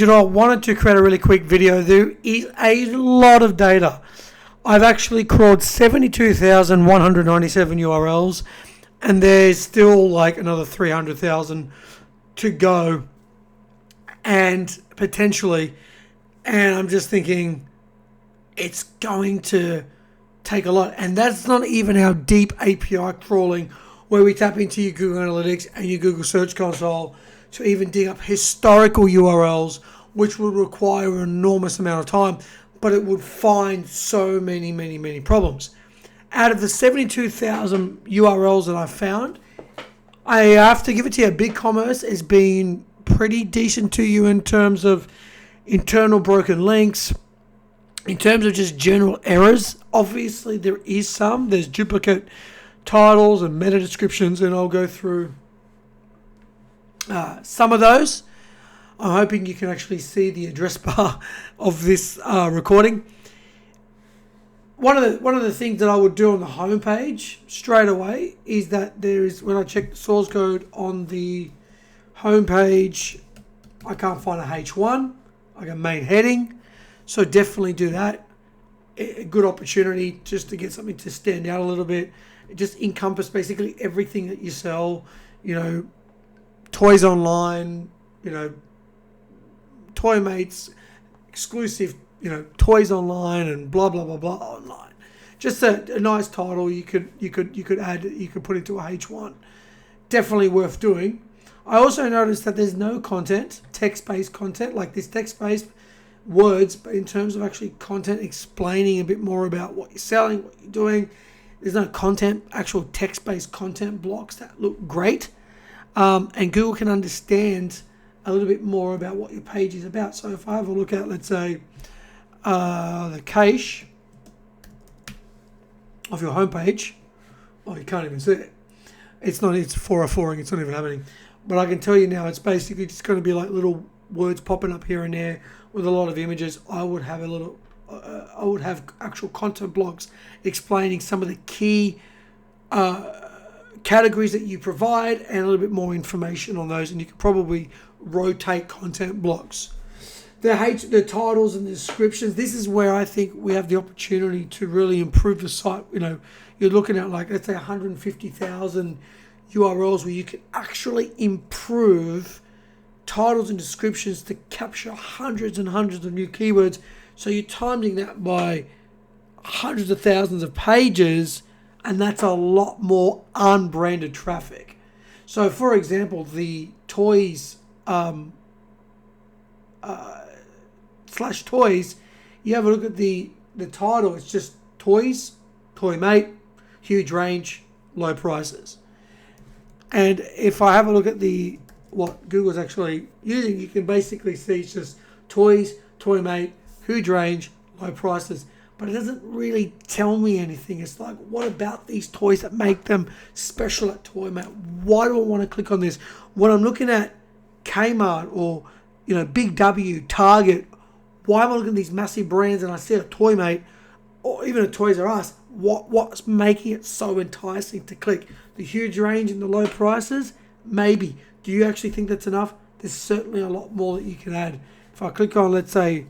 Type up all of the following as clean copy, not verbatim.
I wanted to create a really quick video. There is a lot of data. I've actually crawled 72,197 URLs, and there's still like another 300,000 to go, and potentially, and I'm just thinking it's going to take a lot. And that's not even our deep API crawling, where we tap into your Google Analytics and your Google Search Console to even dig up historical URLs, which would require an enormous amount of time, but it would find so many problems. Out of the 72,000 URLs that I've found, I have to give it to you, BigCommerce has been pretty decent to you in terms of internal broken links, in terms of just general errors. Obviously, there is some. There's duplicate titles and meta descriptions, and I'll go through some of those. I'm hoping you can actually see the address bar of this recording. One of the things that I would do on the homepage straight away is that there is, when I check the source code on the homepage, I can't find a H1, like a main heading. So definitely do that. A good opportunity just to get something to stand out a little bit. Just encompass basically everything that you sell. You know, toys online, you know, Toymate's exclusive, you know, toys online, and blah blah blah blah online. Just a nice title you could add, you could put into a H1. Definitely worth doing. I also noticed that there's no content, text-based content, like this text-based words, but in terms of actually content explaining a bit more about what you're selling, what you're doing, there's no content, actual text-based content blocks that look great. And Google can understand a little bit more about what your page is about. So if I have a look at, let's say, the cache of your homepage, oh, you can't even see it. It's 404ing, it's not even happening. But I can tell you now, it's basically just going to be like little words popping up here and there with a lot of images. I would have actual content blocks explaining some of the key categories that you provide, and a little bit more information on those, and you could probably rotate content blocks. The titles and the descriptions, this is where I think we have the opportunity to really improve the site. You know, you're looking at, like, let's say 150,000 URLs where you can actually improve titles and descriptions to capture hundreds and hundreds of new keywords. So you're timing that by hundreds of thousands of pages, and that's a lot more unbranded traffic. So, for example, the toys slash toys, you have a look at the title. It's just toys, Toymate, huge range, low prices. And if I have a look at what Google's actually using, you can basically see it's just toys, Toymate, huge range, low prices. But it doesn't really tell me anything. It's like, what about these toys that make them special at Toymate? Why do I want to click on this? When I'm looking at Kmart or, you know, Big W, Target, why am I looking at these massive brands and I see a Toymate or even a Toys R Us? What's making it so enticing to click? The huge range and the low prices? Maybe. Do you actually think that's enough? There's certainly a lot more that you can add. If I click on, let's say,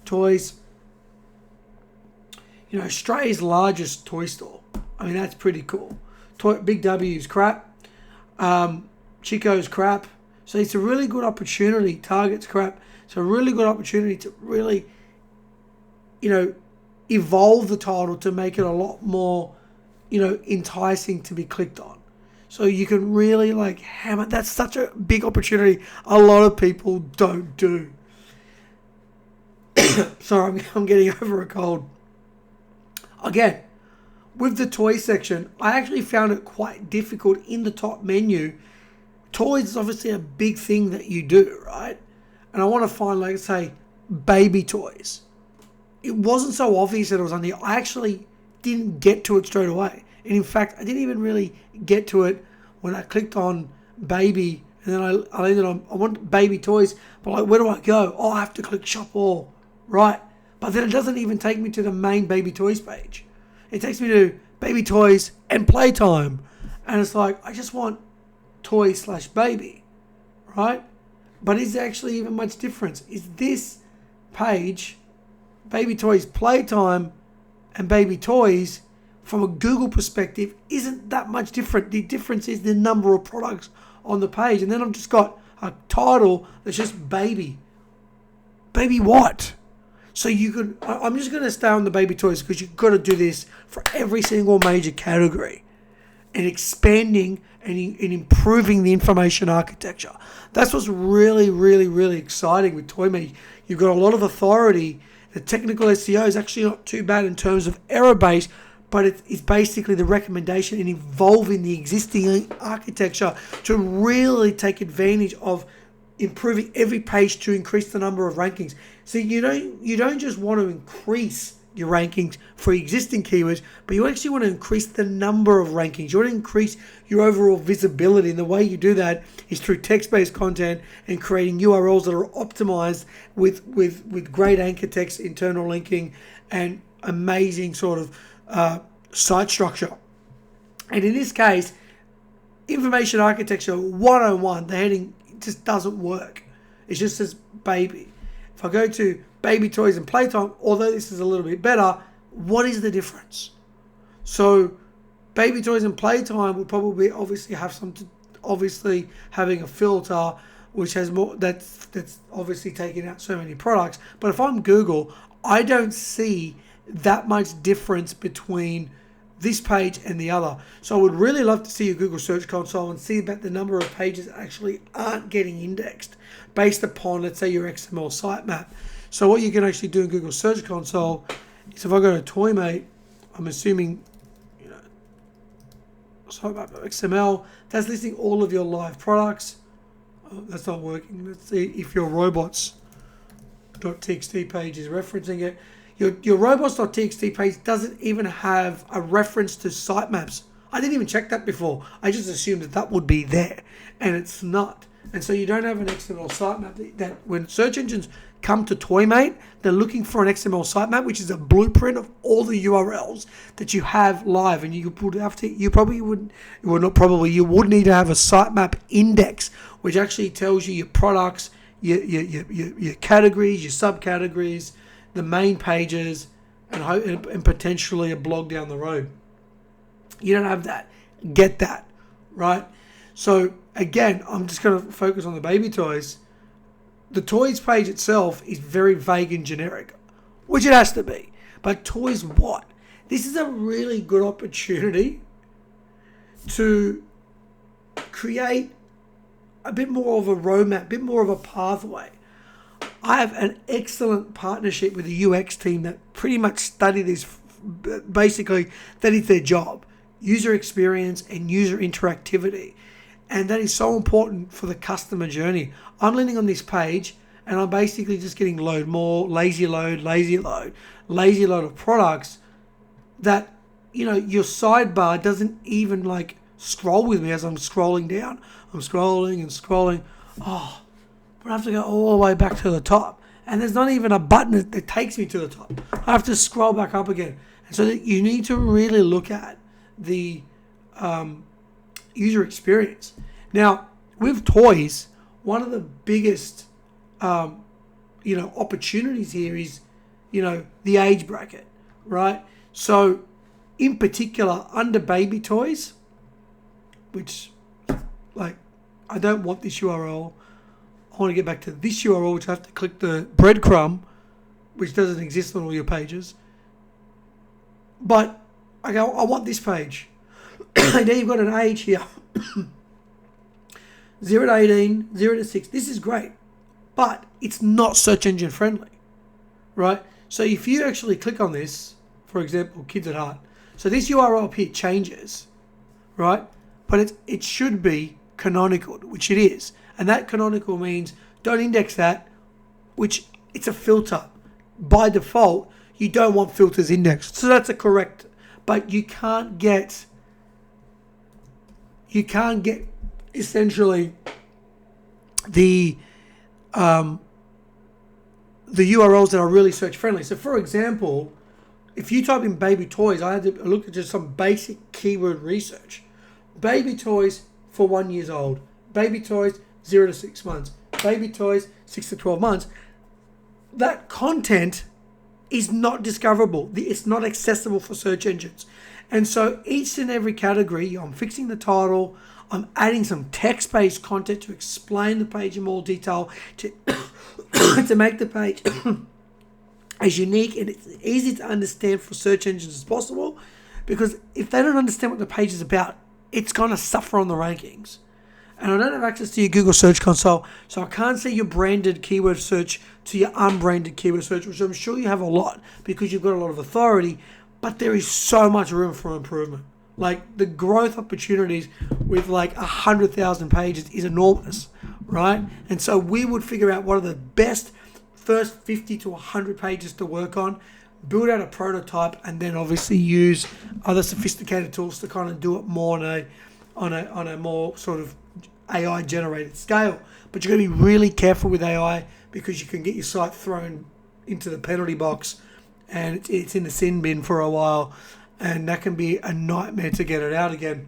toys, you know, Australia's largest toy store. I mean, that's pretty cool. Big W's crap. Chico's crap. So it's a really good opportunity. Target's crap. It's a really good opportunity to really, you know, evolve the title to make it a lot more, you know, enticing to be clicked on. So you can really, like, hammer. That's such a big opportunity a lot of people don't do. Sorry, I'm getting over a cold. Again, with the toy section, I actually found it quite difficult in the top menu. Toys is obviously a big thing that you do, right? And I want to find, like, say, baby toys. It wasn't so obvious that it was on there. I actually didn't get to it straight away. And in fact, I didn't even really get to it when I clicked on baby. And then I landed on, I want baby toys. But, like, where do I go? Oh, I have to click shop all. Right. But then it doesn't even take me to the main baby toys page. It takes me to baby toys and playtime. And it's like, I just want toy/baby, right? But is there actually even much difference? Is this page, baby toys playtime and baby toys, from a Google perspective, isn't that much different. The difference is the number of products on the page. And then I've just got a title that's just baby. Baby what? So I'm just going to stay on the baby toys because you've got to do this for every single major category, and expanding and improving the information architecture. That's what's really, really, really exciting with Toymate. You've got a lot of authority. The technical SEO is actually not too bad in terms of error base, but it's basically the recommendation and evolving the existing architecture to really take advantage of improving every page to increase the number of rankings. So you don't just want to increase your rankings for existing keywords, but you actually want to increase the number of rankings. You want to increase your overall visibility, and the way you do that is through text-based content and creating URLs that are optimized with great anchor text, internal linking, and amazing sort of site structure. And in this case, information architecture 101, the heading just doesn't work. It just says baby. If I go to baby toys and playtime, although this is a little bit better, what is the difference? So baby toys and playtime will probably obviously have obviously having a filter which has more, that's obviously taking out so many products. But if I'm Google, I don't see that much difference between this page and the other. So I would really love to see your Google Search Console and see about the number of pages that actually aren't getting indexed based upon, let's say, your XML sitemap. So what you can actually do in Google Search Console is, if I go to Toymate, I'm assuming, sitemap XML, that's listing all of your live products. Oh, that's not working. Let's see if your robots.txt page is referencing it. Your robots.txt page doesn't even have a reference to sitemaps. I didn't even check that before. I just assumed that would be there, and it's not. And so you don't have an XML sitemap. That when search engines come to Toymate, they're looking for an XML sitemap, which is a blueprint of all the URLs that you have live. And you would have to, you would need to have a sitemap index, which actually tells you your products, your categories, your subcategories, the main pages, and potentially a blog down the road. You don't have that. Get that, right? So again, I'm just going to focus on the baby toys. The toys page itself is very vague and generic, which it has to be. But toys what? This is a really good opportunity to create a bit more of a roadmap, a bit more of a pathway. I have an excellent partnership with the UX team that pretty much study this. Basically, that is their job. User experience and user interactivity. And that is so important for the customer journey. I'm landing on this page and I'm basically just getting lazy load of products that, your sidebar doesn't even scroll with me as I'm scrolling down. I'm scrolling and scrolling. Oh, but I have to go all the way back to the top. And there's not even a button that takes me to the top. I have to scroll back up again. And so that you need to really look at the user experience. Now, with toys, one of the biggest opportunities here is, the age bracket, right? So, in particular, under baby toys, which, I don't want this URL. I want to get back to this URL, which I have to click the breadcrumb, which doesn't exist on all your pages. But I want this page. And then you've got an age here. 0 to 18, 0 to 6. This is great. But it's not search engine friendly, right? So if you actually click on this, for example, Kids at Heart. So this URL up here changes, right? But it should be canonical, which it is. And that canonical means don't index that, which it's a filter. By default, you don't want filters indexed. So that's a correct. But you can't get essentially the URLs that are really search friendly. So for example, if you type in baby toys, I had to look at just some basic keyword research. Baby toys for 1 year old. Baby toys 0 to 6 months. baby toys, 6 to 12 months, that content is not discoverable. It's not accessible for search engines. And so each and every category, I'm fixing the title, I'm adding some text-based content to explain the page in more detail, to, to make the page as unique and it's easy to understand for search engines as possible. Because if they don't understand what the page is about, it's going to suffer on the rankings. And I don't have access to your Google Search Console, so I can't see your branded keyword search to your unbranded keyword search, which I'm sure you have a lot because you've got a lot of authority, but there is so much room for improvement. Like, the growth opportunities with like 100,000 pages is enormous, right? And so we would figure out what are the best first 50 to 100 pages to work on, build out a prototype, and then obviously use other sophisticated tools to kind of do it more on a more sort of AI generated scale. But you're going to be really careful with AI because you can get your site thrown into the penalty box and it's in the sin bin for a while, and that can be a nightmare to get it out again.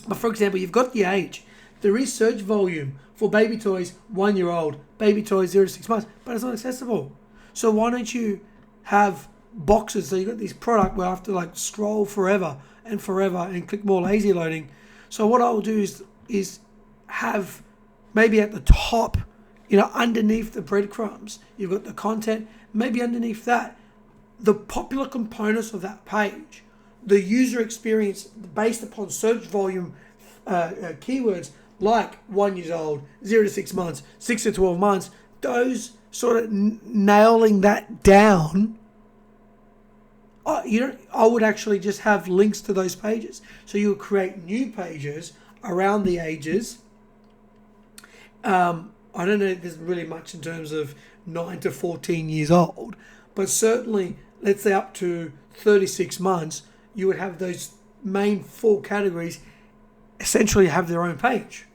But for example, you've got the age. There is search volume for baby toys 1 year old, baby toys 0 to 6 months, but it's not accessible. So why don't you have boxes? So you've got this product where I have to like scroll forever and click more lazy loading. So what I will do is have maybe at the top, underneath the breadcrumbs, you've got the content, maybe underneath that, the popular components of that page, the user experience based upon search volume keywords like 1 year old, 0 to 6 months, 6 to 12 months, those sort of nailing that down. I would actually just have links to those pages. So you would create new pages around the ages. I don't know if there's really much in terms of 9 to 14 years old, but certainly, let's say up to 36 months, you would have those main 4 categories essentially have their own page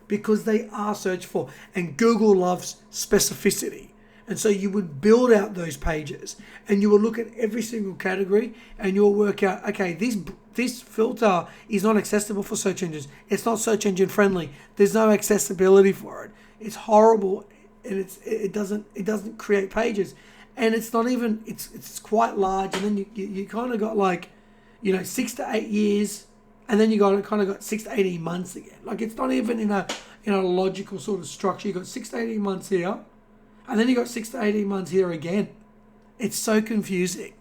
because they are searched for. And Google loves specificity. And so you would build out those pages and you will look at every single category and you'll work out, okay, this filter is not accessible for search engines. It's not search engine friendly. There's no accessibility for it. It's horrible and it doesn't create pages. And it's not even, it's quite large. And then you kind of got like, 6 to 8 years, and then you got 6 to 18 months again. Like, it's not even in a logical sort of structure. You got 6 to 18 months here, and then you got 6 to 18 months here again. It's so confusing.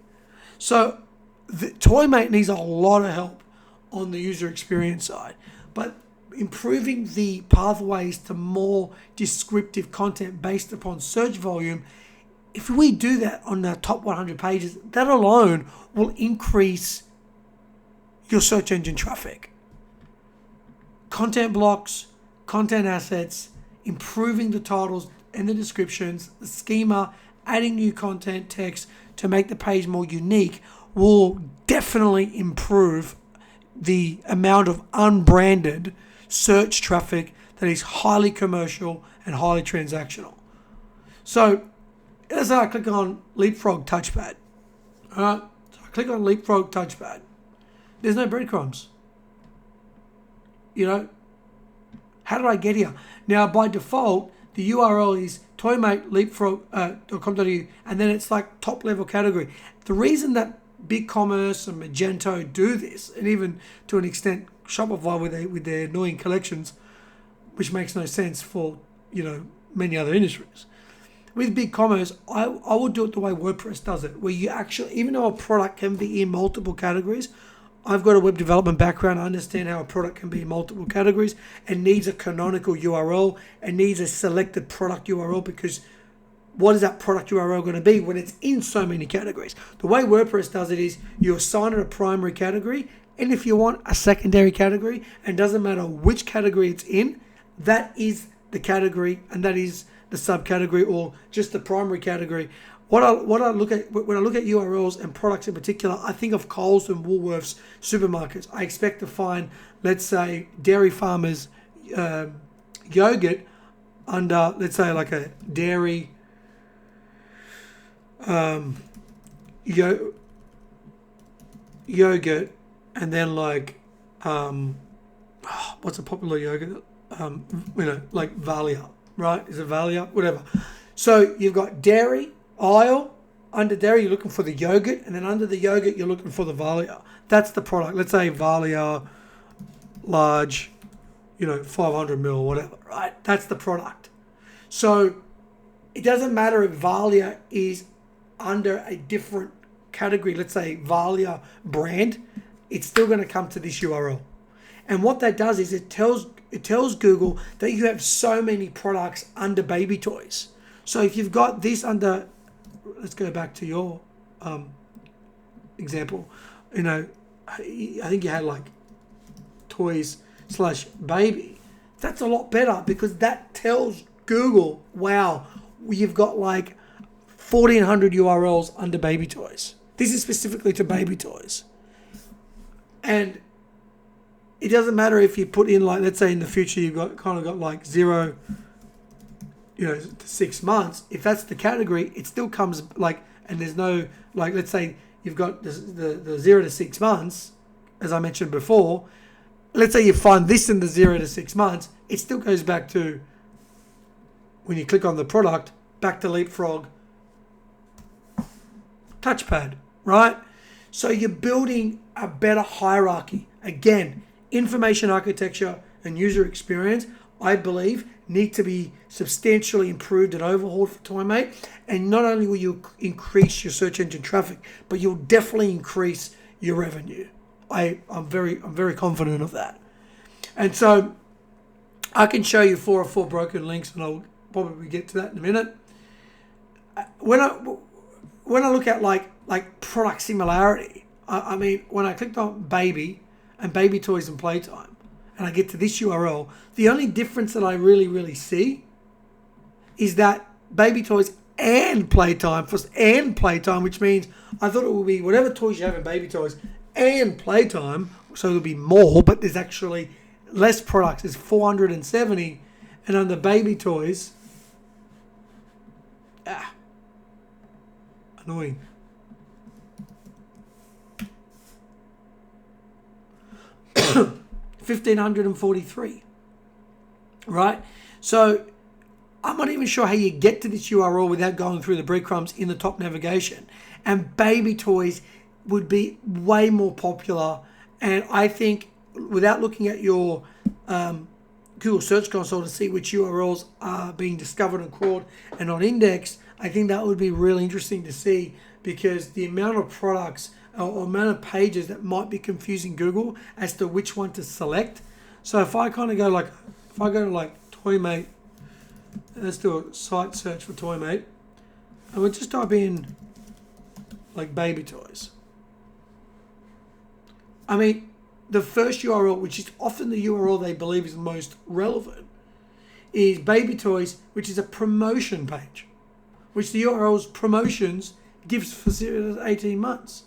So Toymate needs a lot of help on the user experience side, but improving the pathways to more descriptive content based upon search volume. If we do that on the top 100 pages, that alone will increase your search engine traffic. Content blocks, content assets, improving the titles and the descriptions, the schema, adding new content text to make the page more unique will definitely improve the amount of unbranded search traffic that is highly commercial and highly transactional. So as I click on Leapfrog Touchpad, so I click on Leapfrog Touchpad, there's no breadcrumbs. How did I get here? Now, by default, the URL is toymateleapfrog.com.au, and then it's like top level category. The reason that BigCommerce and Magento do this, and even to an extent Shopify with their annoying collections, which makes no sense for many other industries. With BigCommerce, I would do it the way WordPress does it, where you actually, even though a product can be in multiple categories, I've got a web development background. I understand how a product can be in multiple categories and needs a canonical URL and needs a selected product URL, because what is that product URL going to be when it's in so many categories? The way WordPress does it is you assign it a primary category, and if you want a secondary category, and doesn't matter which category it's in, that is the category and that is the subcategory or just the primary category. What I look at when I look at URLs and products in particular, I think of Coles and Woolworths supermarkets. I expect to find, let's say, Dairy Farmers yogurt under, let's say, like a dairy yogurt, and then like what's a popular yogurt? Like Valia, right? Is it Valia? Whatever. So you've got dairy, aisle. Under dairy, you're looking for the yogurt. And then under the yogurt, you're looking for the Valia. That's the product. Let's say Valia large, 500 ml or whatever, right? That's the product. So it doesn't matter if Valia is under a different category, let's say Valia brand, it's still going to come to this URL. And what that does is it tells Google that you have so many products under baby toys. So if you've got this under, let's go back to your example. I think you had like toys/baby. That's a lot better because that tells Google, wow, you've got like 1,400 URLs under baby toys. This is specifically to baby toys. And it doesn't matter if you put in, like, let's say in the future you've got like 0 to 6 months. If that's the category, it still comes like, and there's no, like, let's say you've got the 0 to 6 months, as I mentioned before. Let's say you find this in the 0 to 6 months, it still goes back to, when you click on the product, back to Leapfrog touchpad, right? So you're building a better hierarchy. Again, information architecture and user experience, I believe, need to be substantially improved and overhauled for Toymate. And not only will you increase your search engine traffic, but you'll definitely increase your revenue. I'm very confident of that. And so I can show you 4 broken links, and I'll probably get to that in a minute. When I look at like product similarity, I mean, when I clicked on baby and baby toys and playtime, and I get to this URL, the only difference that I really see is that baby toys and playtime, which means I thought it would be whatever toys you have in baby toys and playtime, so there'll be more, but there's actually less products. There's 470, and under baby toys, annoying. $1,543, right? So I'm not even sure how you get to this URL without going through the breadcrumbs in the top navigation. And baby toys would be way more popular. And I think without looking at your Google Search Console to see which URLs are being discovered and crawled and on indexed, I think that would be really interesting to see, because the amount of products or amount of pages that might be confusing Google as to which one to select. So if I kind of go to Toymate, let's do a site search for Toymate, and we'll just type in like baby toys. I mean, the first URL, which is often the URL they believe is most relevant, is baby toys, which is a promotion page, which the URL's promotions gives for 0 to 18 months.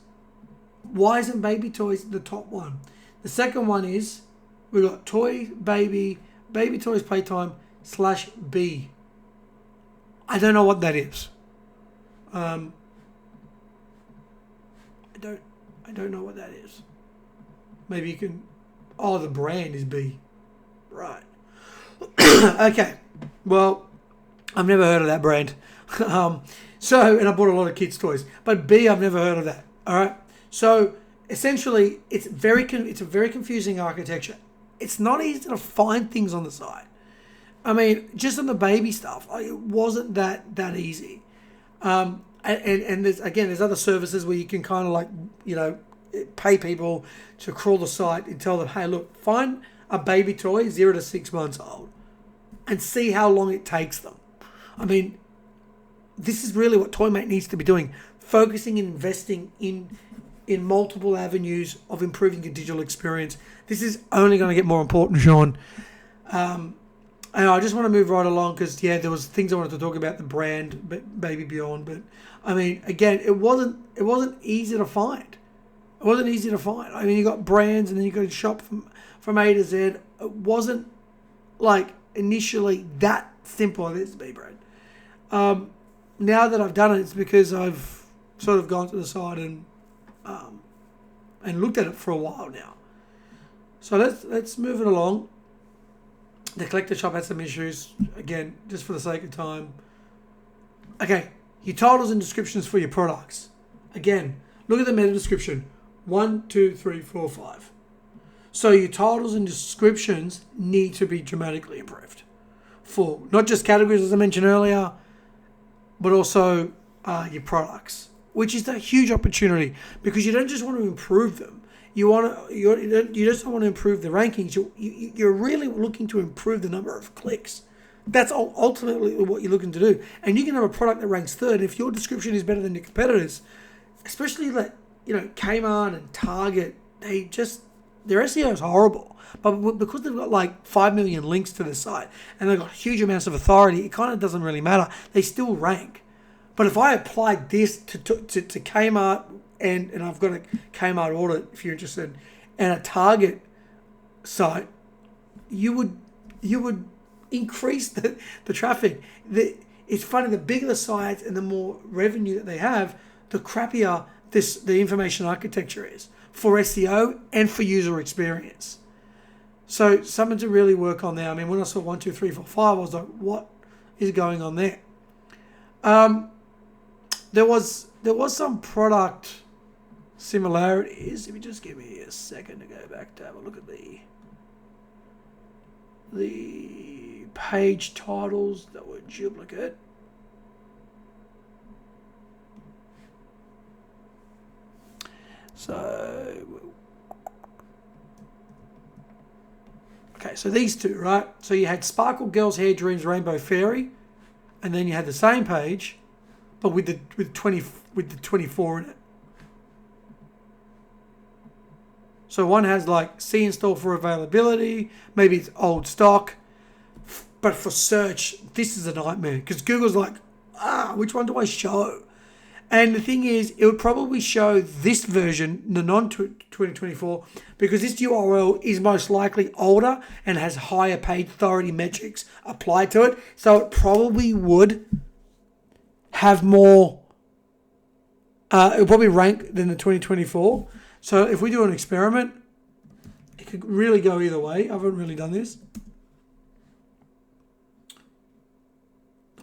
Why isn't baby toys the top one? The second one is we've got baby toys playtime /B. I don't know what that is. I don't know what that is. Maybe you can. Oh, the brand is B. Right. Okay. Well, I've never heard of that brand. And I bought a lot of kids' toys. But B, I've never heard of that. All right. So essentially, it's a very confusing architecture. It's not easy to find things on the site. I mean, just on the baby stuff, it wasn't that easy. And there's other services where you can kind of like, pay people to crawl the site and tell them, hey, look, find a baby toy 0 to 6 months old and see how long it takes them. I mean, this is really what Toymate needs to be doing, focusing and investing in multiple avenues of improving your digital experience. This is only going to get more important, Sean. And I just want to move right along because, there was things I wanted to talk about, the brand, Baby Beyond. But, I mean, again, it wasn't easy to find. It wasn't easy to find. I mean, you got brands and then you got to shop from A to Z. It wasn't, like, initially that simple as it is to be, Brad. Now that I've done it, it's because I've sort of gone to the site and looked at it for a while now. So let's move it along. The collector shop had some issues. Again, just for the sake of time. Okay, your titles and descriptions for your products. Again, look at the meta description. 1, 2, 3, 4, 5. So your titles and descriptions need to be dramatically improved for not just categories, as I mentioned earlier, but also your products, which is a huge opportunity because you don't just want to improve them. You just don't want to improve the rankings. You're really looking to improve the number of clicks. That's ultimately what you're looking to do. And you can have a product that ranks third if your description is better than your competitors, especially like Kmart and Target. Their SEO is horrible, but because they've got like 5 million links to the site and they've got huge amounts of authority, it kind of doesn't really matter. They still rank. But if I applied this to Kmart and I've got a Kmart audit, if you're interested, and a Target site, you would increase the traffic. It's funny, the bigger the sites and the more revenue that they have, the crappier the information architecture is for SEO and for user experience. So something to really work on there. I mean, when I saw 1, 2, 3, 4, 5, I was like, what is going on there? There was some product similarities. If you just give me a second to go back to have a look at the page titles that were duplicate. So these two, right? So you had Sparkle Girls Hair Dreams Rainbow Fairy, and then you had the same page, but with the 24 in it. So one has like see in store for availability, maybe it's old stock, but for search, this is a nightmare because Google's like, which one do I show? And the thing is, it would probably show this version, the non-2024, because this URL is most likely older and has higher page authority metrics applied to it. So it probably would have more, it would probably rank than the 2024. So if we do an experiment, it could really go either way. I haven't really done this.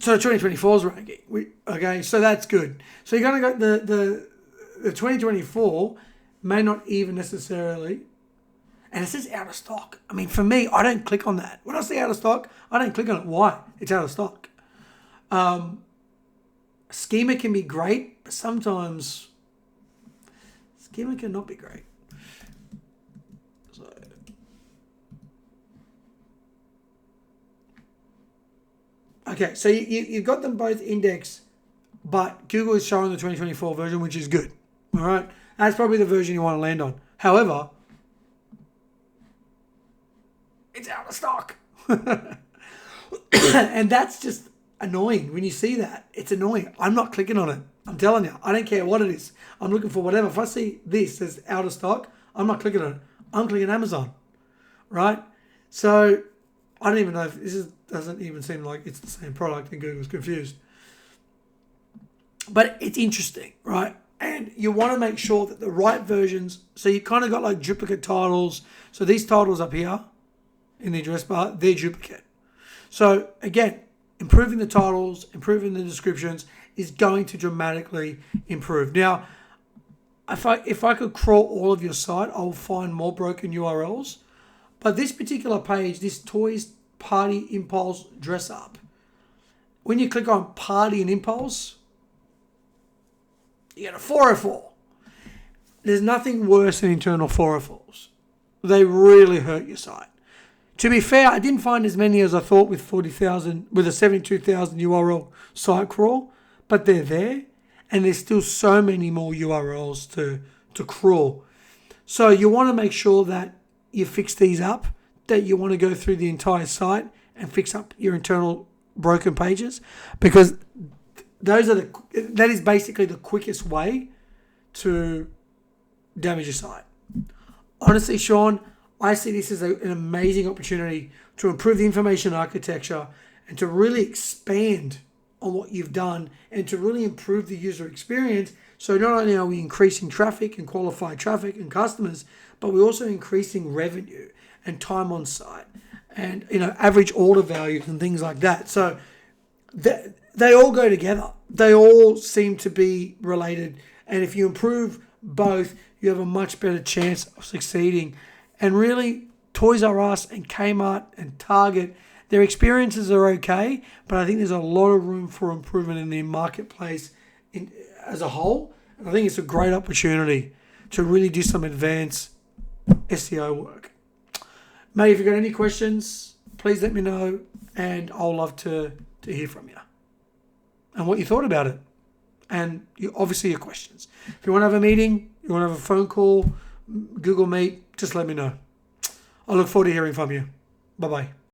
So 2024's ranking. Okay, so that's good. So you're going to go the 2024 may not even necessarily, and it says out of stock. I mean, for me, I don't click on that. When I see out of stock, I don't click on it. Why? It's out of stock. Schema can be great, but sometimes schema can not be great. Okay, so you've got them both indexed, but Google is showing the 2024 version, which is good. All right, that's probably the version you want to land on. However, it's out of stock. And that's just annoying. When you see that, it's annoying. I'm not clicking on it. I'm telling you, I don't care what it is. I'm looking for whatever. If I see this as out of stock, I'm not clicking on it. I'm clicking Amazon, right? So I don't even know if this doesn't even seem like it's the same product and Google's confused. But it's interesting, right? And you want to make sure that the right versions, so you kind of got like duplicate titles. So these titles up here in the address bar, they're duplicate. So again, improving the titles, improving the descriptions is going to dramatically improve. Now, if I could crawl all of your site, I'll find more broken URLs. But this particular page, this Toys Party Impulse Dress Up, when you click on Party and Impulse, you get a 404. There's nothing worse than internal 404s. They really hurt your site. To be fair, I didn't find as many as I thought with 40,000, with a 72,000 URL site crawl, but they're there, and there's still so many more URLs to crawl. So you want to make sure that you fix these up, that you want to go through the entire site and fix up your internal broken pages, because that is basically the quickest way to damage your site. Honestly, Sean, I see this as an amazing opportunity to improve the information architecture and to really expand on what you've done and to really improve the user experience. So not only are we increasing traffic and qualified traffic and customers, but we're also increasing revenue and time on site. and average order values and things like that. So they all go together. They all seem to be related. And if you improve both, you have a much better chance of succeeding. And really, Toys R Us and Kmart and Target, their experiences are okay, but I think there's a lot of room for improvement in the marketplace as a whole. And I think it's a great opportunity to really do some advanced SEO work. Mate, if you've got any questions, please let me know, and I'll love to hear from you and what you thought about it. And obviously your questions. If you want to have a meeting, you want to have a phone call, Google Meet, just let me know. I look forward to hearing from you. Bye-bye.